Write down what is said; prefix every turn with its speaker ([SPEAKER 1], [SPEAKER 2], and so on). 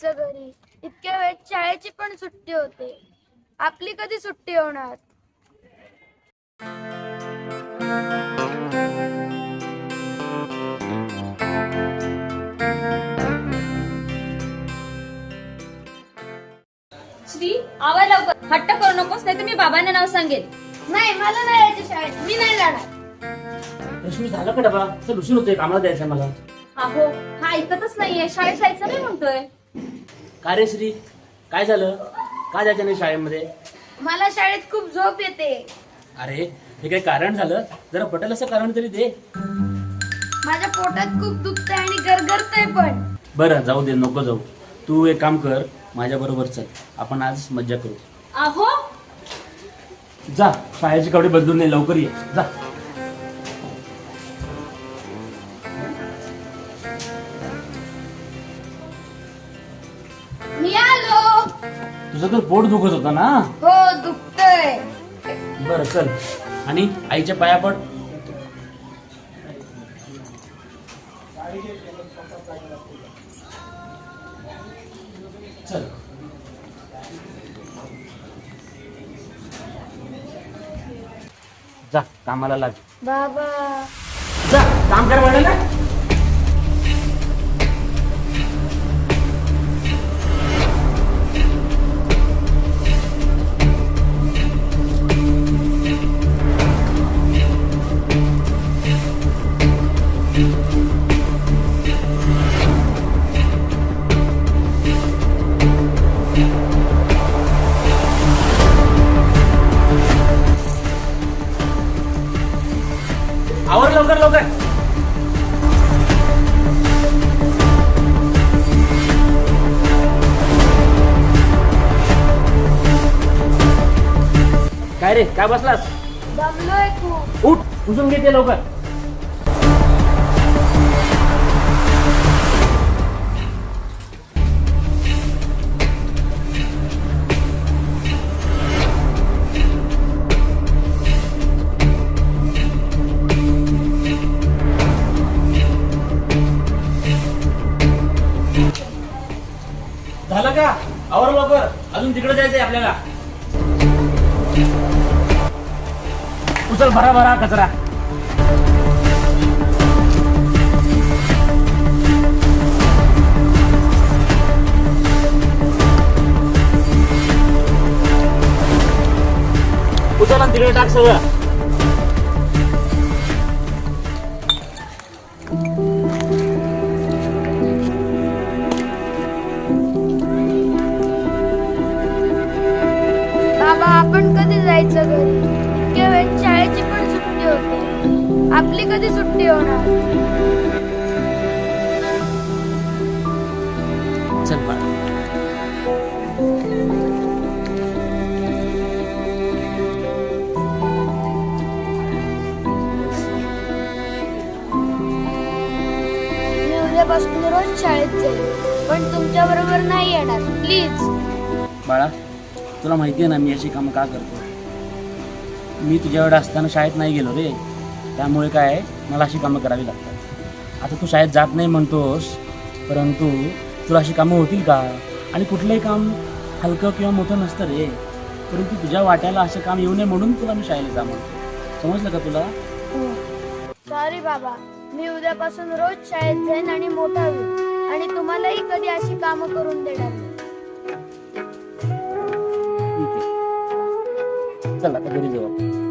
[SPEAKER 1] जायचं घरी? इतक्या वेळ शाळेची पण सुट्टी होते. आपली कधी सुट्टी होणार?
[SPEAKER 2] श्री, आवा लवकर. हट्ट करू नकोस, नाही तर मी बाबांना नाव सांगेल.
[SPEAKER 1] नाही, मला नाही यायचं शाळेत. मी नाही जाणार.
[SPEAKER 3] रश्मी झालं का डबा? चल उशीर होतोय, कामाला द्यायचंय मला.
[SPEAKER 2] अहो, हा ऐकतच नाहीये. शाळेत जायचं नाही म्हणतोय.
[SPEAKER 3] काय रे श्री, काय झालं? का जायचं नाही शाळेमध्ये?
[SPEAKER 1] मला शाळेत खूप झोप येते.
[SPEAKER 3] अरे हे काही कारण झालं? जरा पटेल असं कारण तरी दे.
[SPEAKER 1] माझ्या पोटात खूप दुखतंय आणि गरगरतंय पण.
[SPEAKER 3] बरं जाऊ दे, नको जाऊ. तू एक काम कर, माझ्या बरोबर चल, आपण आज मज्जा करू.
[SPEAKER 2] अहो,
[SPEAKER 3] जा, शाळेचे कपडे बदलून नाही, लवकर ये जा.
[SPEAKER 1] मी आलो.
[SPEAKER 3] तुझं तर पोट दुखत होता ना?
[SPEAKER 1] हो, दुखतंय.
[SPEAKER 3] बरं चल, आणि आईच्या पाया पड. चल. जा कामाला लाग.
[SPEAKER 1] बाबा,
[SPEAKER 3] जा काम कर म्हणाला. आवर लवकर लवकर. काय रे, काय बसलास?
[SPEAKER 1] दमलोय खूप.
[SPEAKER 3] उठ, पुसून घेते लवकर. झालं का? आवर लवकर, अजून तिकडे जायचंय आपल्याला. उचल भरा भरा कचरा. उचल आणि तिकडे टाक सगळं.
[SPEAKER 1] बाबा, आपण कधी जायचं घरी? इतक्या वेळ शाळेची पण सुट्टी होते. आपली कधी सुट्टी होणार?
[SPEAKER 3] चल बाळा.
[SPEAKER 1] मी उद्यापासून रोज शाळेत जाईल, पण तुमच्या बरोबर नाही येणार. प्लीज.
[SPEAKER 3] बाळा, तुला माहिती आहे ना मी अशी कामं का करतो? मी तुझ्याकडे असताना शाळेत नाही गेलो रे, त्यामुळे काय आहे, मला अशी कामं करावी लागतात. आता तू शाळेत जात नाही म्हणतोस, परंतु तुला अशी कामं होतील का? आणि कुठलंही काम हलकं किंवा मोठं नसतं रे, परंतु तुझ्या वाट्याला असं काम येऊ नये म्हणून तुला मी शाळेला जा म्हणतो. समजलं का तुला?
[SPEAKER 1] सॉरी बाबा, मी उद्यापासून रोज शाळेत जाईन आणि मोठा होईल, आणि तुम्हालाही कधी अशी कामं करून देणार नाही.
[SPEAKER 3] ठीक आहे, चल आता घरी जाऊ.